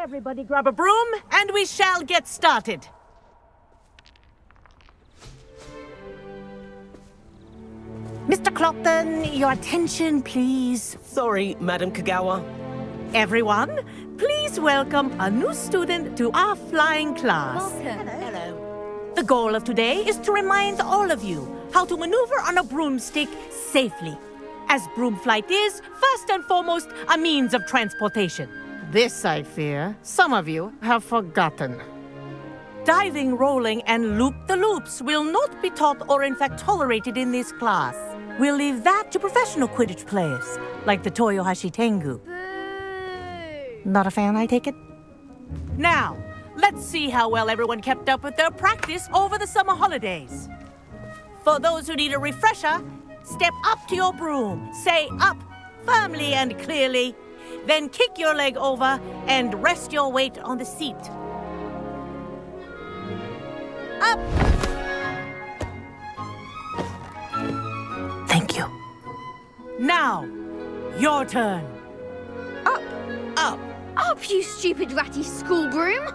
Everybody grab a broom, and we shall get started. Mr. Clopton, your attention, please. Sorry, Madam Kagawa. Everyone, please welcome a new student to our flying class. Welcome. Hello. The goal of today is to remind all of you how to maneuver on a broomstick safely, as broom flight is, first and foremost, a means of transportation. This, I fear, some of you have forgotten. Diving, rolling, and loop-the-loops will not be taught or in fact tolerated in this class. We'll leave that to professional Quidditch players, like the Toyohashi Tengu. Boo! Not a fan, I take it? Now, let's see how well everyone kept up with their practice over the summer holidays. For those who need a refresher, step up to your broom, say up firmly and clearly, then kick your leg over and rest your weight on the seat. Up! Thank you. Now, your turn. Up! Up! Up, you stupid ratty school broom!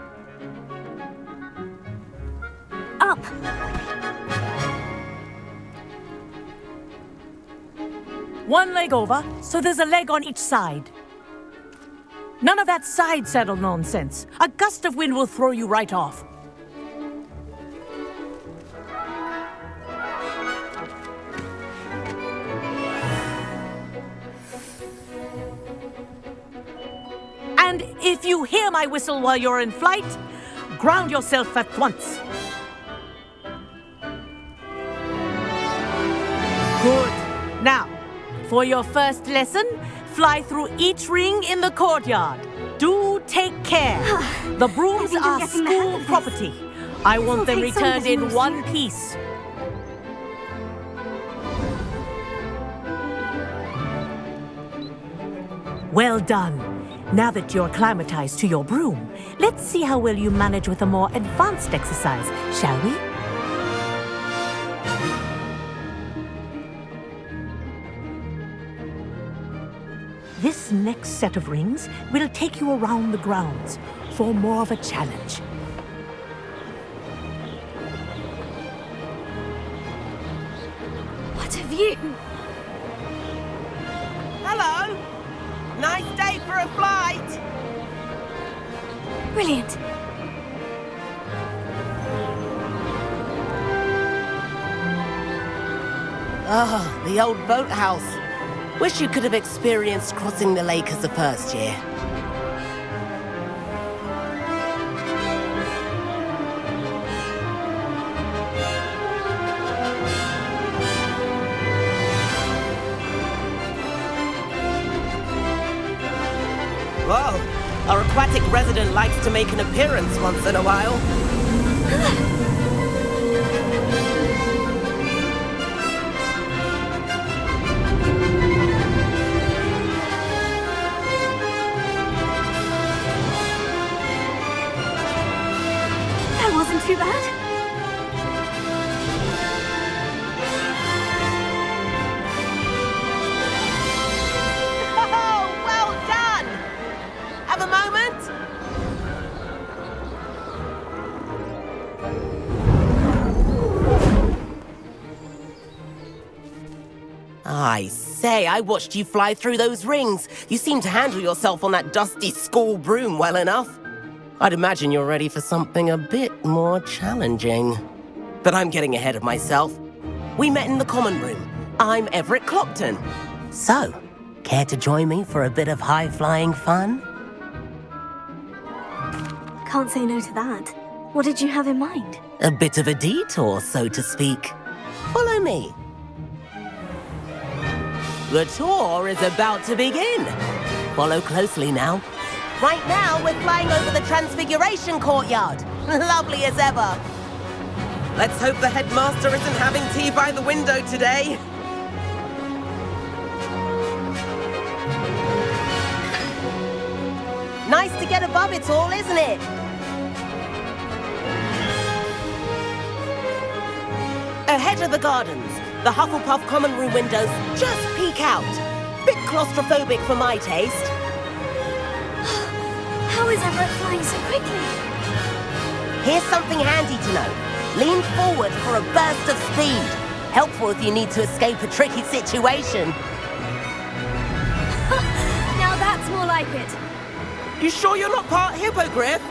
Up! One leg over, so there's a leg on each side. None of that side saddle nonsense. A gust of wind will throw you right off. And if you hear my whistle while you're in flight, ground yourself at once. Good. Now, for your first lesson, fly through each ring in the courtyard. Do take care. The brooms think I'm are getting the hang school of this. property. I want them take some returned getting in used one to. piece. Well done. Now that you're acclimatized to your broom, let's see how well you manage with a more advanced exercise, shall we? This next set of rings will take you around the grounds for more of a challenge. What a view! Hello! Nice day for a flight! Brilliant! Ah, the old boathouse. Wish you could have experienced crossing the lake as a first year. Whoa, our aquatic resident likes to make an appearance once in a while. That wasn't too bad. Oh, well done! Have a moment? I say, I watched you fly through those rings. You seem to handle yourself on that dusty school broom well enough. I'd imagine you're ready for something a bit more challenging. But I'm getting ahead of myself. We met in the common room. I'm Everett Clopton. So, care to join me for a bit of high-flying fun? Can't say no to that. What did you have in mind? A bit of a detour, so to speak. Follow me. The tour is about to begin. Follow closely now. Right now, we're flying over the Transfiguration Courtyard. Lovely as ever. Let's hope the headmaster isn't having tea by the window today. Nice to get above it all, isn't it? Ahead of the gardens, the Hufflepuff common room windows just peek out. Bit claustrophobic for my taste. How is Everett flying so quickly? Here's something handy to know. Lean forward for a burst of speed. Helpful if you need to escape a tricky situation. Now that's more like it. You sure you're not part hippogriff?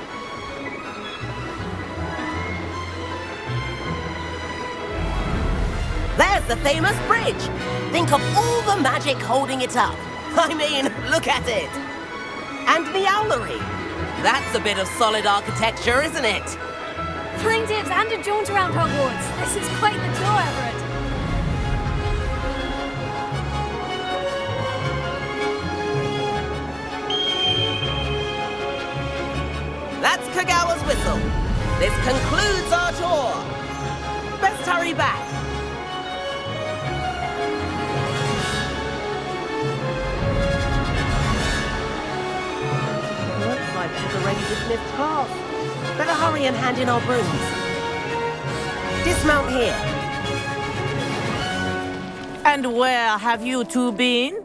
There's the famous bridge. Think of all the magic holding it up. I mean, look at it. And the owlery. That's a bit of solid architecture, isn't it? Flying dips and a jaunt around Hogwarts. This is quite the tour, Everett. That's Kagawa's whistle. This concludes our tour. Best hurry back. Looks like she's already dismissed class. Better hurry and hand in our brooms. Dismount here. And where have you two been?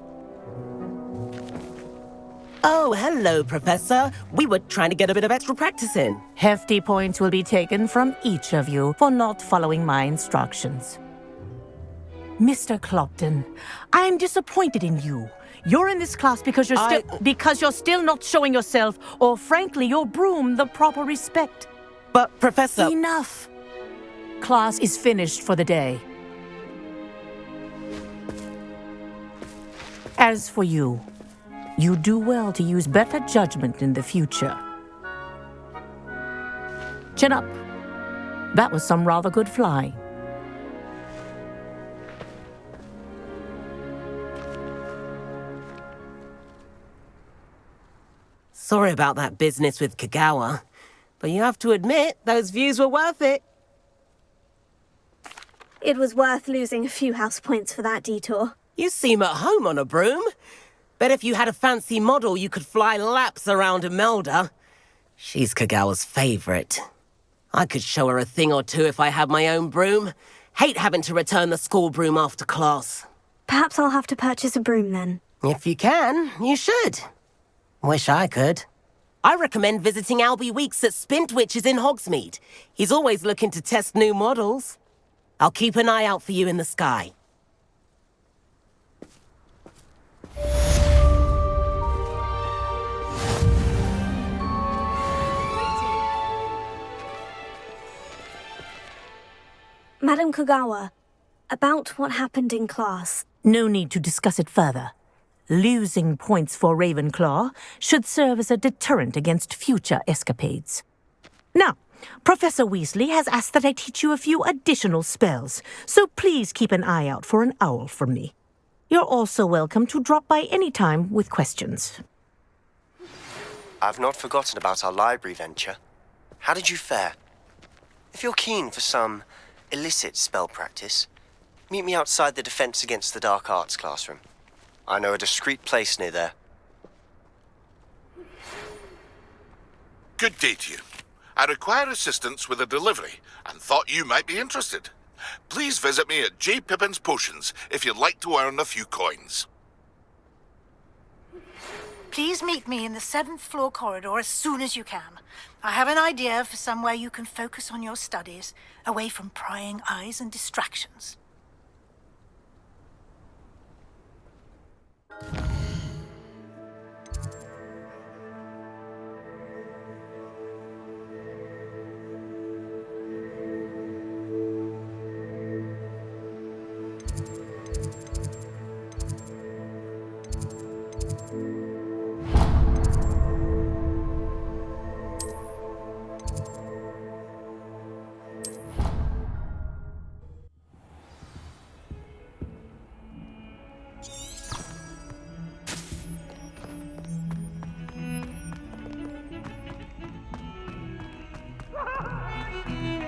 Oh, hello, Professor. We were trying to get a bit of extra practice in. Hefty points will be taken from each of you for not following my instructions. Mr. Clopton, I'm disappointed in you. You're in this class because you're still not showing yourself, or frankly, your broom the proper respect. But, Professor... Enough. Class is finished for the day. As for you, you do well to use better judgment in the future. Chin up. That was some rather good flying. Sorry about that business with Kagawa, but you have to admit, those views were worth it. It was worth losing a few house points for that detour. You seem at home on a broom. Bet if you had a fancy model, you could fly laps around Imelda. She's Kagawa's favorite. I could show her a thing or two if I had my own broom. Hate having to return the school broom after class. Perhaps I'll have to purchase a broom then. If you can, you should. Wish I could. I recommend visiting Albie Weeks at Spintwitches in Hogsmeade. He's always looking to test new models. I'll keep an eye out for you in the sky. Madam Kagawa, about what happened in class. No need to discuss it further. Losing points for Ravenclaw should serve as a deterrent against future escapades. Now, Professor Weasley has asked that I teach you a few additional spells, so please keep an eye out for an owl from me. You're also welcome to drop by any time with questions. I've not forgotten about our library venture. How did you fare? If you're keen for some illicit spell practice, meet me outside the Defense Against the Dark Arts classroom. I know a discreet place near there. Good day to you. I require assistance with a delivery and thought you might be interested. Please visit me at J. Pippin's Potions if you'd like to earn a few coins. Please meet me in the 7th floor corridor as soon as you can. I have an idea for somewhere you can focus on your studies, away from prying eyes and distractions.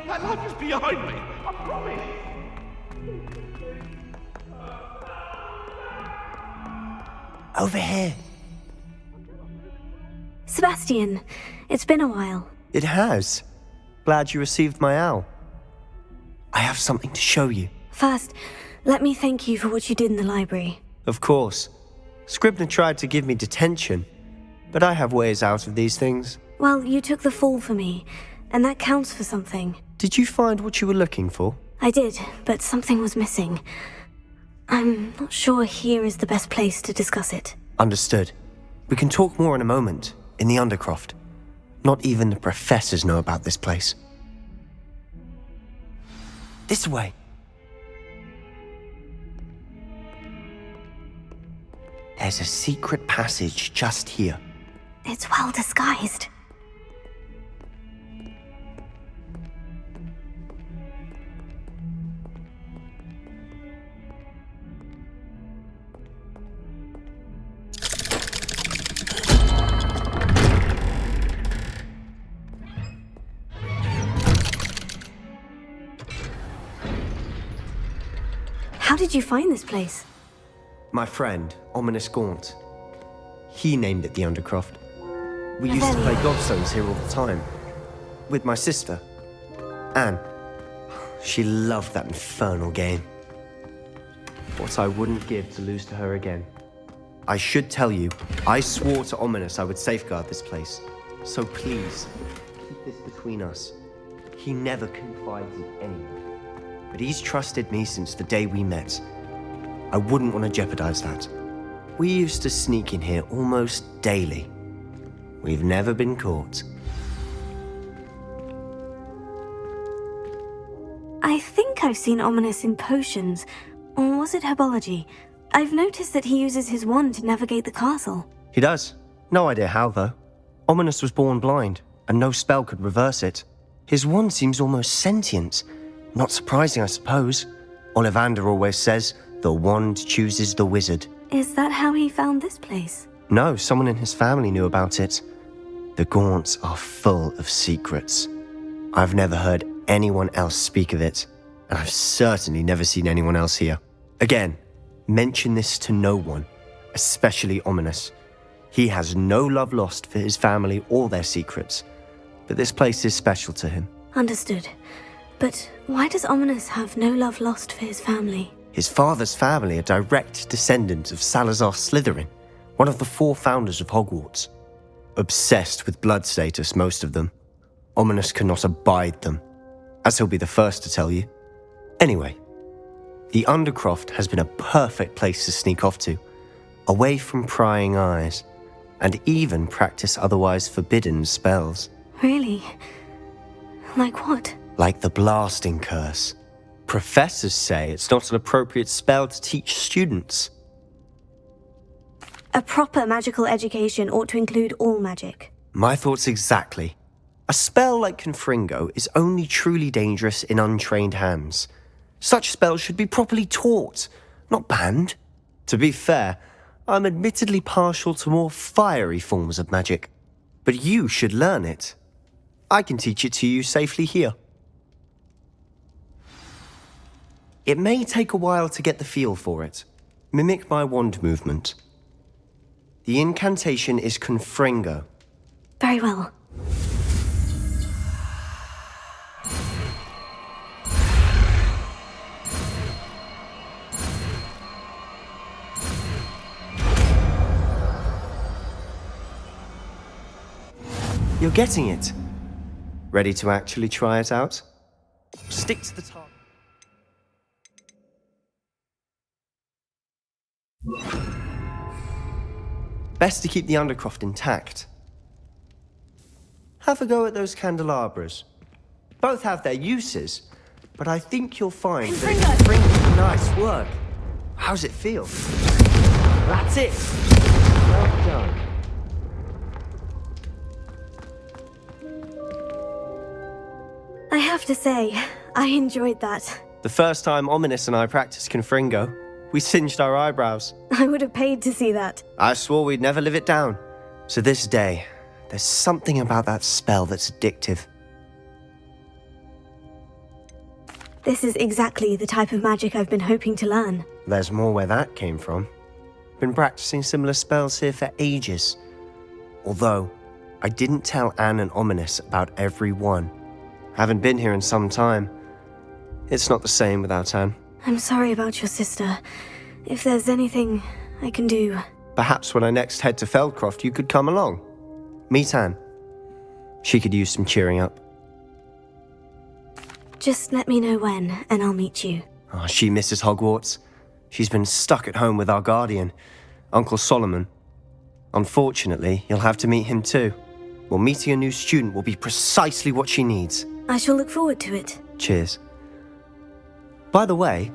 That life is behind me, I promise. Over here. Sebastian, it's been a while. It has. Glad you received my owl. I have something to show you. First, let me thank you for what you did in the library. Of course. Scribner tried to give me detention, but I have ways out of these things. Well, you took the fall for me, and that counts for something. Did you find what you were looking for? I did, but something was missing. I'm not sure here is the best place to discuss it. Understood. We can talk more in a moment, in the Undercroft. Not even the professors know about this place. This way. There's a secret passage just here. It's well disguised. How did you find this place? My friend, Ominous Gaunt. He named it the Undercroft. We used to play Godstones here all the time. With my sister, Anne. She loved that infernal game. What I wouldn't give to lose to her again. I should tell you, I swore to Ominous I would safeguard this place. So please, keep this between us. He never confides in anyone. But he's trusted me since the day we met. I wouldn't want to jeopardize that. We used to sneak in here almost daily. We've never been caught. I think I've seen Ominous in potions, or was it herbology? I've noticed that he uses his wand to navigate the castle. He does. No idea how, though. Ominous was born blind, and no spell could reverse it. His wand seems almost sentient. Not surprising, I suppose. Ollivander always says, the wand chooses the wizard. Is that how he found this place? No, someone in his family knew about it. The Gaunts are full of secrets. I've never heard anyone else speak of it, and I've certainly never seen anyone else here. Again, mention this to no one, especially Ominous. He has no love lost for his family or their secrets, but this place is special to him. Understood. But why does Ominous have no love lost for his family? His father's family are direct descendants of Salazar Slytherin, one of the 4 founders of Hogwarts. Obsessed with blood status, most of them. Ominous cannot abide them, as he'll be the first to tell you. Anyway, the Undercroft has been a perfect place to sneak off to, away from prying eyes, and even practice otherwise forbidden spells. Really? Like what? Like the blasting curse. Professors say it's not an appropriate spell to teach students. A proper magical education ought to include all magic. My thoughts exactly. A spell like Confringo is only truly dangerous in untrained hands. Such spells should be properly taught, not banned. To be fair, I'm admittedly partial to more fiery forms of magic. But you should learn it. I can teach it to you safely here. It may take a while to get the feel for it. Mimic my wand movement. The incantation is Confringo. Very well. You're getting it. Ready to actually try it out? Stick to the target. Best to keep the Undercroft intact. Have a go at those candelabras. Both have their uses, but I think you'll find that Confringo. Nice work. How's it feel? That's it. Well done. I have to say, I enjoyed that. The first time Ominous and I practiced Confringo, we singed our eyebrows. I would have paid to see that. I swore we'd never live it down. To this day, there's something about that spell that's addictive. This is exactly the type of magic I've been hoping to learn. There's more where that came from. Been practicing similar spells here for ages. Although, I didn't tell Anne and Ominous about every one. Haven't been here in some time. It's not the same without Anne. I'm sorry about your sister. If there's anything I can do... Perhaps when I next head to Feldcroft, you could come along. Meet Anne. She could use some cheering up. Just let me know when, and I'll meet you. Oh, she misses Hogwarts. She's been stuck at home with our guardian, Uncle Solomon. Unfortunately, you'll have to meet him too. Well, meeting a new student will be precisely what she needs. I shall look forward to it. Cheers. By the way,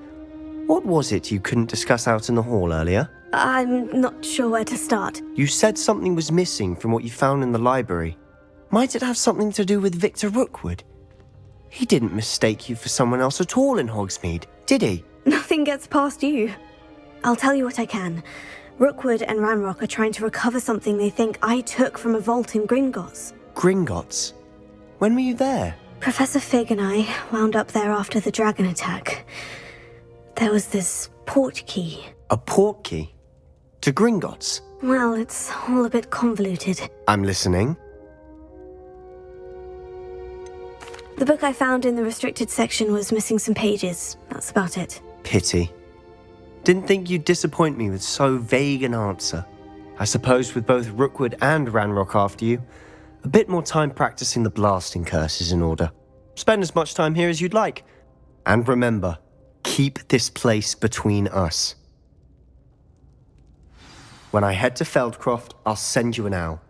what was it you couldn't discuss out in the hall earlier? I'm not sure where to start. You said something was missing from what you found in the library. Might it have something to do with Victor Rookwood? He didn't mistake you for someone else at all in Hogsmeade, did he? Nothing gets past you. I'll tell you what I can. Rookwood and Ranrock are trying to recover something they think I took from a vault in Gringotts. Gringotts? When were you there? Professor Fig and I wound up there after the dragon attack. There was this port key. A port key? To Gringotts? Well, it's all a bit convoluted. I'm listening. The book I found in the restricted section was missing some pages. That's about it. Pity. Didn't think you'd disappoint me with so vague an answer. I suppose with both Rookwood and Ranrock after you, a bit more time practicing the blasting curse is in order. Spend as much time here as you'd like. And remember, keep this place between us. When I head to Feldcroft, I'll send you an owl.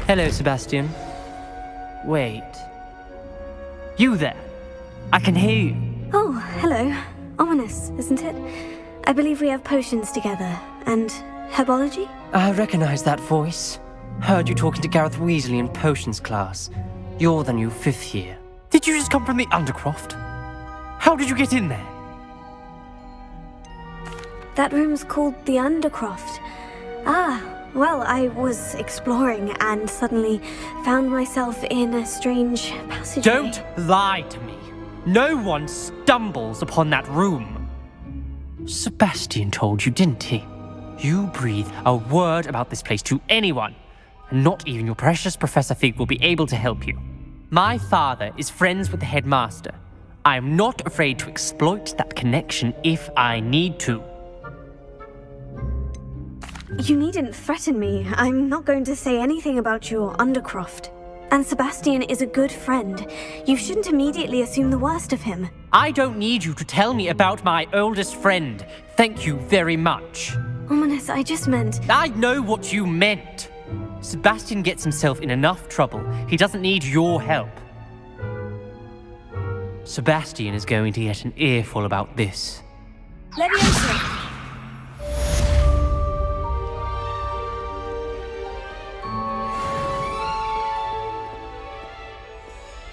Hello, Sebastian. Wait. You there? I can hear you. Oh, hello. Ominous, isn't it? I believe we have potions together. And herbology? I recognize that voice. Heard you talking to Gareth Weasley in potions class. You're the new 5th year. Did you just come from the Undercroft? How did you get in there? That room's called the Undercroft. Ah, well, I was exploring and suddenly found myself in a strange passageway. Don't lie to me. No one stumbles upon that room. Sebastian told you, didn't he? You breathe a word about this place to anyone, and not even your precious Professor Fig will be able to help you. My father is friends with the headmaster. I am not afraid to exploit that connection if I need to. You needn't threaten me. I'm not going to say anything about your Undercroft. And Sebastian is a good friend. You shouldn't immediately assume the worst of him. I don't need you to tell me about my oldest friend. Thank you very much. Ominous, I just meant... I know what you meant. Sebastian gets himself in enough trouble. He doesn't need your help. Sebastian is going to get an earful about this. Leviosa!